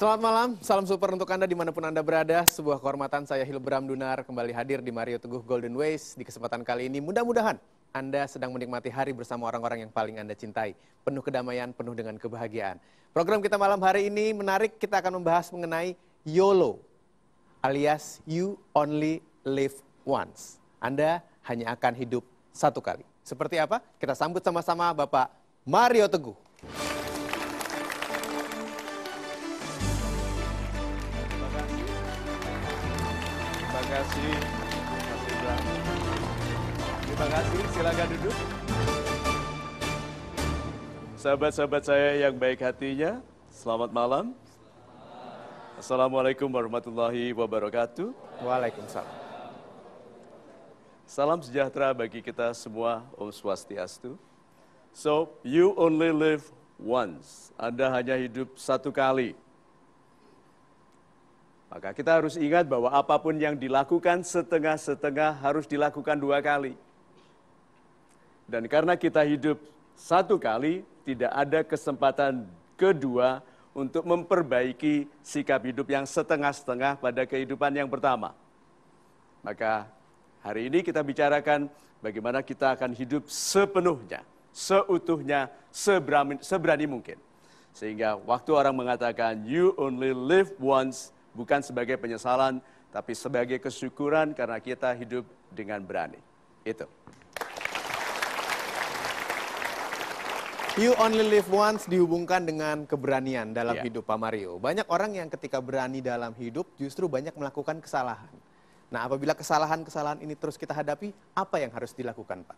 Selamat malam, salam super untuk Anda dimanapun Anda berada. Sebuah kehormatan saya Hilbram Dunar kembali hadir di Mario Teguh Golden Ways. Di kesempatan kali ini mudah-mudahan Anda sedang menikmati hari bersama orang-orang yang paling Anda cintai. Penuh kedamaian, penuh dengan kebahagiaan. Program kita malam hari ini menarik, kita akan membahas mengenai YOLO alias You Only Live Once. Anda hanya akan hidup satu kali. Seperti apa? Kita sambut sama-sama Bapak Mario Teguh. Terima kasih, silakan duduk. Sahabat-sahabat saya yang baik hatinya, selamat malam. Assalamualaikum warahmatullahi wabarakatuh. Waalaikumsalam. Salam sejahtera bagi kita semua, Om Swastiastu. So, you only live once. Anda hanya hidup satu kali. Maka kita harus ingat bahwa apapun yang dilakukan setengah-setengah harus dilakukan dua kali. Dan karena kita hidup satu kali, tidak ada kesempatan kedua untuk memperbaiki sikap hidup yang setengah-setengah pada kehidupan yang pertama. Maka hari ini kita bicarakan bagaimana kita akan hidup sepenuhnya, seutuhnya, seberani mungkin. Sehingga waktu orang mengatakan you only live once, bukan sebagai penyesalan, tapi sebagai kesyukuran karena kita hidup dengan berani. Itu. You only live once dihubungkan dengan keberanian dalam hidup Pak Mario. Banyak orang yang ketika berani dalam hidup justru banyak melakukan kesalahan. Nah, apabila kesalahan-kesalahan ini terus kita hadapi, apa yang harus dilakukan, Pak?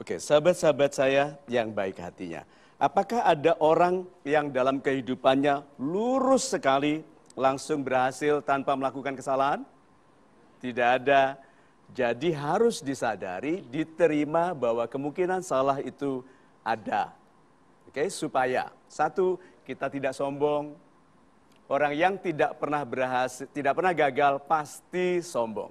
Oke, sahabat-sahabat saya yang baik hatinya. Apakah ada orang yang dalam kehidupannya lurus sekali, langsung berhasil tanpa melakukan kesalahan? Tidak ada. Jadi harus disadari, diterima bahwa kemungkinan salah itu ada. Oke, supaya satu, kita tidak sombong. Orang yang tidak pernah berhasil, tidak pernah gagal pasti sombong.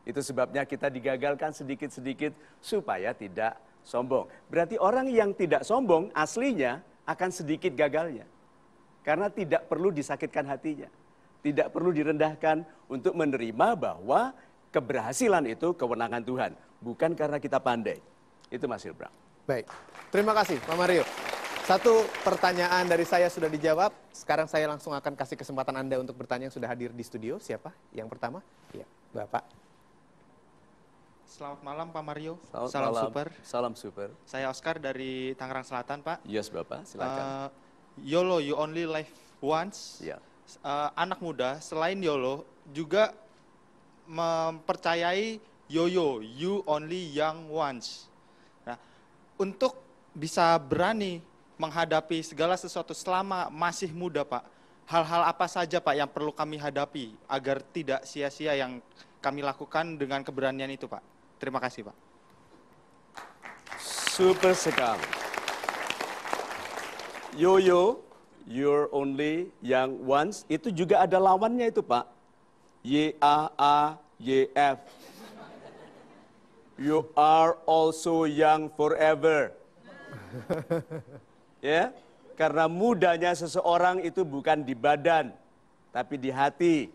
Itu sebabnya kita digagalkan sedikit-sedikit supaya tidak sombong. Berarti orang yang tidak sombong aslinya akan sedikit gagalnya. Karena tidak perlu disakitkan hatinya. Tidak perlu direndahkan untuk menerima bahwa keberhasilan itu kewenangan Tuhan. Bukan karena kita pandai. Itu Mas Hilbram. Baik, terima kasih Pak Mario. Satu pertanyaan dari saya sudah dijawab. Sekarang saya langsung akan kasih kesempatan Anda untuk bertanya yang sudah hadir di studio. Siapa yang pertama? Ya, Bapak. Selamat malam Pak Mario. Salam super. Salam super. Saya Oscar dari Tangerang Selatan, Pak. Yes, Bapak, silakan. YOLO, you only live once. Ya. Anak muda selain YOLO juga mempercayai YOYO, you only young once. Nah, untuk bisa berani menghadapi segala sesuatu selama masih muda, Pak, hal-hal apa saja, Pak, yang perlu kami hadapi agar tidak sia-sia yang kami lakukan dengan keberanian itu, Pak? Terima kasih, Pak. Super sekali. YOYO, you're only young once, itu juga ada lawannya itu, Pak. YAAYF. You are also young forever. Ya, karena mudanya seseorang itu bukan di badan, tapi di hati.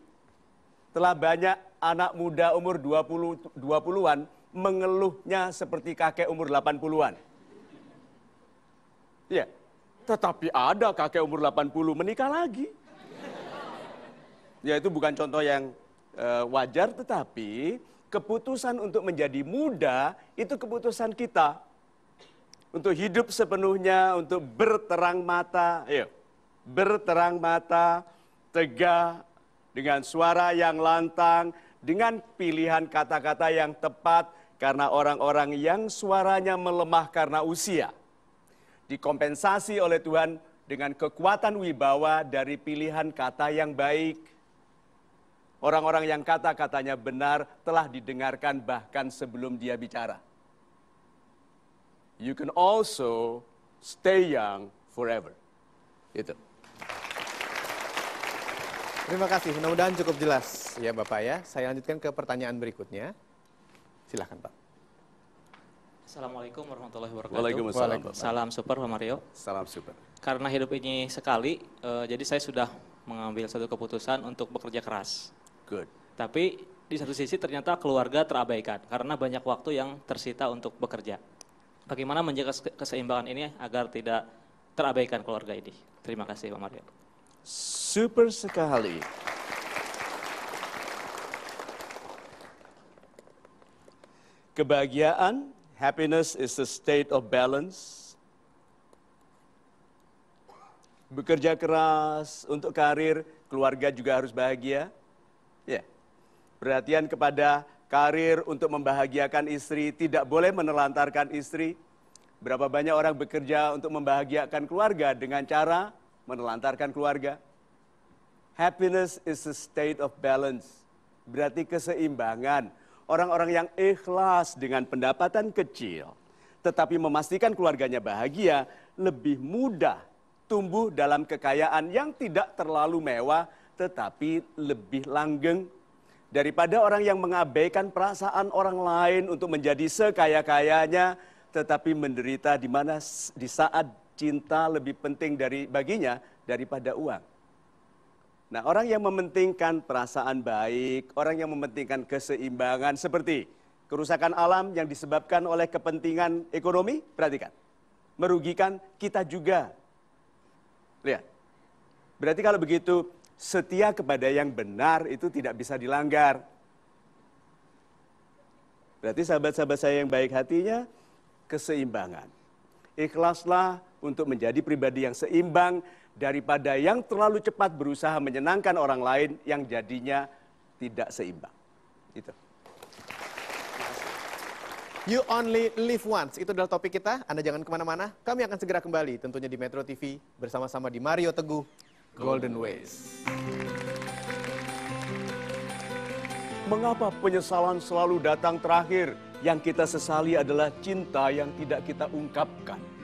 Telah banyak anak muda umur 20-an mengeluhnya seperti kakek umur 80-an. Ya, tetapi ada kakek umur 80 menikah lagi. Ya, itu bukan contoh yang wajar, tetapi keputusan untuk menjadi muda itu keputusan kita. Untuk hidup sepenuhnya, untuk berterang mata, berterang mata, tegak, dengan suara yang lantang, dengan pilihan kata-kata yang tepat, karena orang-orang yang suaranya melemah karena usia, dikompensasi oleh Tuhan dengan kekuatan wibawa dari pilihan kata yang baik. Orang-orang yang kata-katanya benar telah didengarkan bahkan sebelum dia bicara. You can also stay young forever. Itu. Terima kasih, mudah-mudahan cukup jelas ya Bapak ya. Saya lanjutkan ke pertanyaan berikutnya. Silahkan Pak. Assalamualaikum warahmatullahi wabarakatuh. Waalaikumsalam. Salam super Pak Mario. Salam super. Karena hidup ini sekali, jadi saya sudah mengambil satu keputusan untuk bekerja keras. Good. Tapi di satu sisi ternyata keluarga terabaikan karena banyak waktu yang tersita untuk bekerja. Bagaimana menjaga keseimbangan ini agar tidak terabaikan keluarga ini? Terima kasih Pak Mario. Super sekali. Kebahagiaan, happiness is a state of balance. Bekerja keras untuk karir, keluarga juga harus bahagia. Ya. Perhatian kepada karir untuk membahagiakan istri, tidak boleh menelantarkan istri. Berapa banyak orang bekerja untuk membahagiakan keluarga dengan cara menelantarkan keluarga. Happiness is a state of balance. Berarti keseimbangan. Orang-orang yang ikhlas dengan pendapatan kecil, tetapi memastikan keluarganya bahagia, lebih mudah tumbuh dalam kekayaan yang tidak terlalu mewah, tetapi lebih langgeng. Daripada orang yang mengabaikan perasaan orang lain untuk menjadi sekaya-kayanya, tetapi menderita di mana di saat cinta lebih penting baginya daripada uang. Nah, orang yang mementingkan perasaan baik, orang yang mementingkan keseimbangan seperti kerusakan alam yang disebabkan oleh kepentingan ekonomi, perhatikan, merugikan kita juga. Lihat, berarti kalau begitu, setia kepada yang benar itu tidak bisa dilanggar. Berarti sahabat-sahabat saya yang baik hatinya, keseimbangan. Ikhlaslah untuk menjadi pribadi yang seimbang daripada yang terlalu cepat berusaha menyenangkan orang lain yang jadinya tidak seimbang. Itu. You only live once, itu adalah topik kita. Anda jangan kemana-mana, kami akan segera kembali tentunya di Metro TV bersama-sama di Mario Teguh Golden Ways. Mengapa penyesalan selalu datang terakhir? Yang kita sesali adalah cinta yang tidak kita ungkapkan.